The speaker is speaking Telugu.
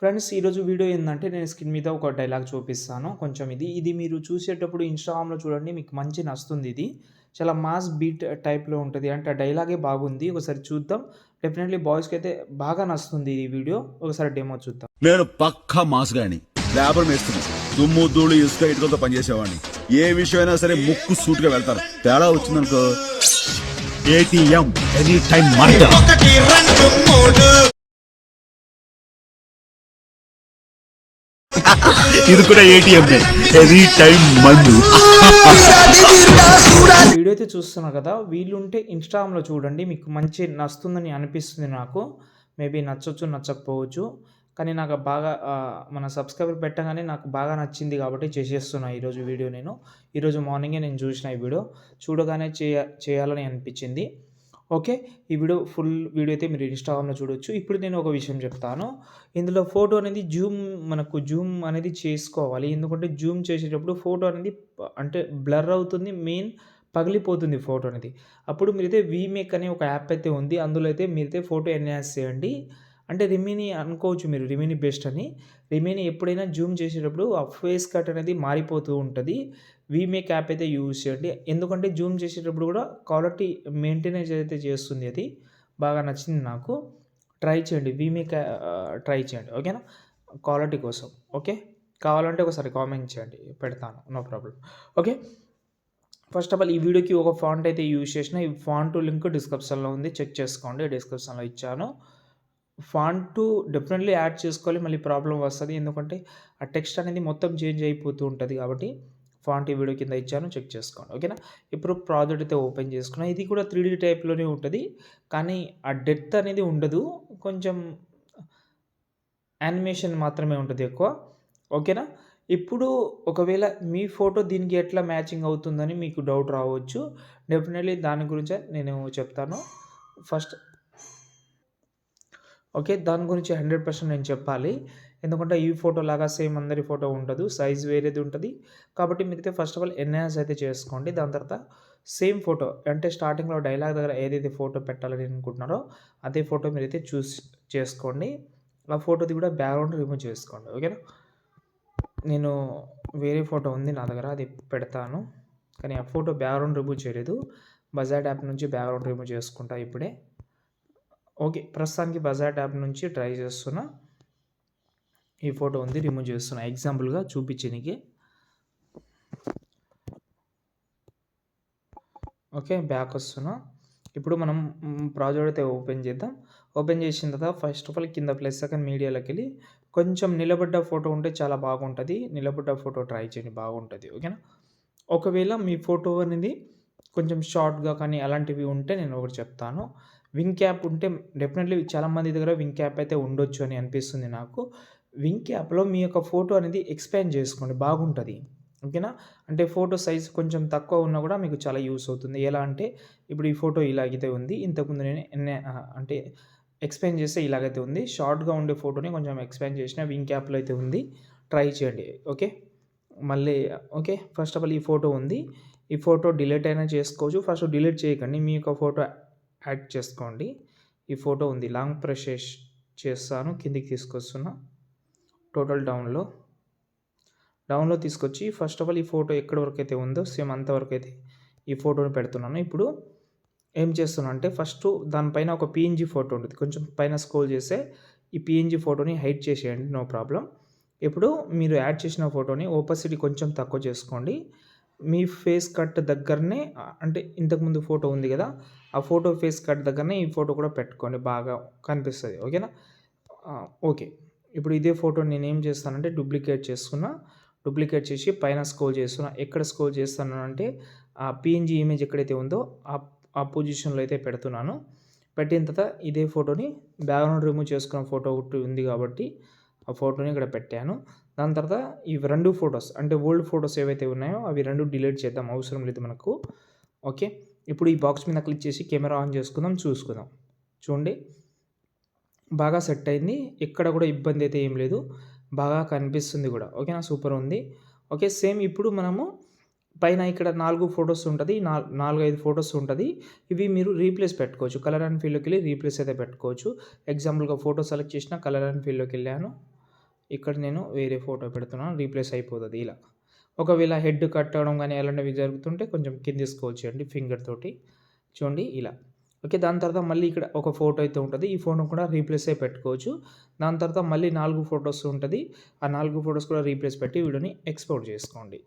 ఫ్రెండ్స్ ఈరోజు వీడియో ఏందంటే నేను స్క్రీన్ మీద ఒక డైలాగ్ చూపిస్తాను. కొంచెం ఇది మీరు చూసేటప్పుడు ఇన్‌స్టాగ్రామ్‌లో చూడండి మీకు మంచి నచ్చుతుంది ఇది. చాలా మాస్ బీట్ టైప్‌లో ఉంటది. అంటే ఆ డైలాగే బాగుంది. ఒకసారి చూద్దాం. డెఫినెట్‌లీ బాయ్స్‌కైతే బాగా నచ్చుతుంది ఈ వీడియో. ఒకసారి డెమో చూద్దాం. నేను పక్కా మాస్ గాని లేబర్ మేస్తుంది. దుమ్ము ధూళి ఇసుక ఇటుకలతో పనిచేసేవాడిని. ఏ విషయమైనా సరే ముక్కు సూటుగా వెళ్తాను. తేడా వచ్చిందనుకో ఏటీఎం ఎనీ టైం మర్డర్. ఇది కూడా ఏటీఎం ఎనీ టైం మందు. వీడియో అయితే చూస్తున్నారు కదా! వీళ్ళుంటే ఇన్‌స్టాగ్రామ్‌లో చూడండి. మీకు మంచి నచ్చుతుందని అనిపిస్తుంది నాకు. మేబీ నచ్చొచ్చు, నచ్చకపోవచ్చు. కానీ నాకు బాగా మన సబ్‌స్క్రైబర్ పెట్టగానే నాకు బాగా నచ్చింది కాబట్టి చేసేస్తున్నా ఈరోజు వీడియో నేను. ఈరోజు మార్నింగే నేను చూసిన ఈ వీడియో. చూడగానే చేయాలని అనిపించింది. ఓకే. ఈ ఫుల్ వీడియో అయితే మీరు ఇన్‌స్టాగ్రామ్‌లో చూడొచ్చు. ఇప్పుడు నేను ఒక విషయం చెప్తాను. ఇందులో ఫోటో అనేది మనకు జూమ్ అనేది చేసుకోవాలి. ఎందుకంటే జూమ్ చేసేటప్పుడు ఫోటో అనేది అంటే బ్లర్ అవుతుంది. పగిలిపోతుంది ఫోటో అనేది. అప్పుడు మీరైతే వీమేక్ అనే ఒక యాప్ అయితే ఉంది. అందులో అయితే మీరైతే ఫోటో ఎన్హాన్స్ చేయండి. అంటే రిమినీ అనుకోవచ్చు మీరు రిమినీ బెస్ట్ అని. రిమినీ ఎప్పుడైనా జూమ్ చేసేటప్పుడు ఆ ఫేస్ కట్ అనేది మారిపోతూ ఉంటది. వీమేక్ యాప్ అయితే యూజ్ చేయండి. ఎందుకంటే జూమ్ చేసేటప్పుడు కూడా క్వాలిటీ మెయింటెనెన్స్ అయితే చేస్తుంది అది. బాగా నచ్చింది నాకు. ట్రై చేయండి. ట్రై చేయండి. ఓకేనా? క్వాలిటీ కోసం. ఓకే. కావాలంటే ఒకసారి కామెంట్ చేయండి. పెడతాను. No problem. Okay. First of all ఈ వీడియోకి ఒక ఫాంట్ అయితే యూజ్ చేసిన. ఈ ఫాంట్ లింక్ డిస్క్రిప్షన్‌లో ఉంది. చెక్ చేసుకోండి. డిస్క్రిప్షన్‌లో ఇచ్చాను. ఫాంటు డెఫినెట్‌లీ యాడ్ చేసుకోవాలి. మళ్ళీ ప్రాబ్లమ్ వస్తది. ఎందుకంటే ఆ టెక్స్ట్ అనేది మొత్తం చేంజ్ అయిపోతూ ఉంటది కాబట్టి ఫాంట్ ఈ వీడియో కింద ఇచ్చాను. చెక్ చేసుకోండి. ఓకేనా? ఇప్పుడు ప్రాజెక్ట్ అయితే ఓపెన్ చేసుకున్నా. ఇది కూడా 3D టైప్‌లోనే ఉంటది. కానీ ఆ డెప్త్ అనేది ఉండదు. కొంచెం యానిమేషన్ మాత్రమే ఉంటది ఎక్కువ. ఓకేనా? ఇప్పుడు ఒకవేళ మీ ఫోటో దీనికి ఎట్లా మ్యాచింగ్ అవుతుందని మీకు డౌట్ రావచ్చు. డెఫినెట్‌లీ దాని గురించే నేను చెప్తాను. First okay. దాని గురించి 100% నేను చెప్పాలి. ఎందుకంటే ఈ ఫోటోలాగా సేమ్ అందరి ఫోటో ఉండదు. సైజ్ వేరేది ఉంటది. కాబట్టి మీరైతే ఫస్ట్ ఆఫ్ ఆల్ ఎన్హాన్స్ అయితే చేసుకోండి. దాని తర్వాత సేమ్ ఫోటో అంటే స్టార్టింగ్‌లో డైలాగ్ దగ్గర ఏదైతే ఫోటో పెట్టాలని అనుకుంటున్నారో అదే ఫోటో మీరైతే చేసుకోండి. ఆ ఫోటోది కూడా బ్యాక్‌గ్రౌండ్ రిమూవ్ చేసుకోండి. ఓకేనా? నేను వేరే ఫోటో ఉంది నా దగ్గర అది పెడతాను. కానీ ఆ ఫోటో బ్యాక్‌గ్రౌండ్ రిమూవ్ చేయలేదు. బజార్ యాప్ నుంచి బ్యాక్‌గ్రౌండ్ రిమూవ్ చేసుకుంటా ఇప్పుడే. ఓకే. ప్రస్తుతానికి బజార్ యాప్ నుంచి ట్రై చేస్తున్నా. ఈ ఫోటో ఉంది రిమూవ్ చేస్తున్నా. ఎగ్జాంపుల్‌గా చూపించనీకి. ఓకే. బ్యాక్ వస్తున్నా. ఇప్పుడు మనం ప్రాజెక్ట్ అయితే ఓపెన్ చేద్దాం. ఓపెన్ చేసిన తర్వాత ఫస్ట్ ఆఫ్ ఆల్ కింద ప్లస్ సెకండ్ మీడియాలోకెళ్ళి కొంచెం నిలబడ్డ ఫోటో ఉంటే చాలా బాగుంటది. నిలబడ్డ ఫోటో ట్రై చేయండి బాగుంటది. ఓకేనా? ఒకవేళ మీ ఫోటో అనేది కొంచెం షార్ట్‌గా కానీ అలాంటివి ఉంటే నేను ఒకటి చెప్తాను. వింగ్ క్యాప్ ఉంటే డెఫినెట్‌లీ చాలామంది దగ్గర వింగ్ క్యాప్ అయితే ఉండొచ్చు అని అనిపిస్తుంది నాకు. వింగ్ క్యాప్‌లో మీ యొక్క ఫోటో అనేది ఎక్స్‌పాండ్ చేసుకోండి బాగుంటది. ఓకేనా? అంటే ఫోటో సైజ్ కొంచెం తక్కువ ఉన్నా కూడా మీకు చాలా యూజ్ అవుతుంది. ఎలా అంటే ఇప్పుడు ఈ ఫోటో ఇలాగైతే ఉంది. ఇంతకుముందు నేను అంటే ఎక్స్‌పాండ్ చేస్తే ఇలాగైతే ఉంది. షార్ట్‌గా ఉండే ఫోటోని కొంచెం ఎక్స్‌పాండ్ చేసిన వింగ్ క్యాప్‌లో అయితే ఉంది. ట్రై చేయండి. ఓకే. మళ్ళీ ఓకే. ఫస్ట్ ఆఫ్ ఆల్ ఈ ఫోటో ఉంది. ఈ ఫోటో డిలీట్ అయినా చేసుకోవచ్చు. ఫస్ట్ డిలీట్ చేయకండి. మీ యొక్క ఫోటో యాడ్ చేసుకోండి. ఈ ఫోటో ఉంది. లాంగ్ ప్రెస్ చేస్తాను. కిందికి తీసుకొస్తున్నా. టోటల్ డౌన్‌లో తీసుకొచ్చి ఫస్ట్ ఆఫ్ ఆల్ ఈ ఫోటో ఎక్కడి వరకైతే ఉందో సేమ్ అంతవరకైతే ఈ ఫోటోని పెడుతున్నాను. ఇప్పుడు ఏం చేస్తున్నా అంటే ఫస్టు దానిపైన ఒక పీఎన్‌జీ ఫోటో ఉంటది. కొంచెం పైన స్క్రోల్ చేస్తే ఈ పీఎన్‌జీ ఫోటోని హైడ్ చేసేయండి. No problem. ఇప్పుడు మీరు యాడ్ చేసిన ఫోటోని ఓపాసిటీ కొంచెం తక్కువ చేసుకోండి. మీ ఫేస్ కట్ దగ్గరనే అంటే ఇంతకుముందు ఫోటో ఉంది గదా! ఆ ఫోటో ఫేస్ కట్ దగ్గరనే ఈ ఫోటో కూడా పెట్టుకోండి బాగా కనిపిస్తది. ఓకేనా? ఓకే. ఇప్పుడు ఇదే ఫోటోని నేనేం చేస్తానంటే డూప్లికేట్ చేసుకున్నా. డూప్లికేట్ చేసి పైన స్క్రోల్ చేస్తున్నా. ఎక్కడ స్క్రోల్ చేస్తున్నానంటే ఆ పీఎన్‌జీ ఇమేజ్ ఎక్కడైతే ఉందో ఆ పొజిషన్‌లో అయితే పెడుతున్నాను. పెట్టిన తర్వాత ఇదే ఫోటోని బ్యాక్‌గ్రౌండ్ రిమూవ్ చేసుకున్న ఫోటో ఒకటి ఉంది కాబట్టి ఆ ఫోటోని ఇక్కడ పెట్టాను. దాని తర్వాత ఇవి 2 ఫోటోస్ అంటే ఓల్డ్ ఫోటోస్ ఏవైతే ఉన్నాయో అవి 2 డిలీట్ చేద్దాం. అవసరం లేదు మనకు. ఓకే. ఇప్పుడు ఈ బాక్స్ మీద క్లిక్ చేసి కెమెరా ఆన్ చేసుకుందాం. చూసుకుందాం. చూడండి. బాగా సెట్ అయింది. ఎక్కడ కూడా ఇబ్బంది అయితే ఏం లేదు. బాగా కనిపిస్తుంది కూడా. ఓకేనా? సూపర్ ఉంది. ఓకే. సేమ్ ఇప్పుడు మనము పైన ఇక్కడ 4 ఫోటోస్ ఉంటది. 4, 5 ఫోటోస్ ఉంటది. ఇవి మీరు రీప్లేస్ పెట్టుకోవచ్చు. కలర్ అండ్ ఫీల్డ్‌లోకెళ్ళి రీప్లేస్ అయితే పెట్టుకోవచ్చు. ఎగ్జాంపుల్‌గా ఫోటో సెలెక్ట్ చేసిన కలర్ అండ్ ఫీల్డ్‌లోకెళ్ళాను. ఇక్కడ నేను వేరే ఫోటో పెడుతున్నాను, రీప్లేస్ అయిపోతుంది ఇలా. ఒకవేళ హెడ్ కట్ అవ్వడం కానీ అలాంటివి జరుగుతుంటే కొంచెం కింద స్క్రోల్ చేయండి ఫింగర్ తోటి, చూడండి ఇలా. ఓకే, దాని తర్వాత మళ్ళీ ఇక్కడ ఒక ఫోటో అయితే ఉంటుంది, ఈ ఫోటో కూడా రీప్లేస్ అయి పెట్టుకోవచ్చు. దాని తర్వాత మళ్ళీ 4 ఫొటోస్ ఉంటుంది, ఆ 4 ఫొటోస్ కూడా రీప్లేస్ పెట్టి వీడియోని ఎక్స్పోర్ట్ చేసుకోండి.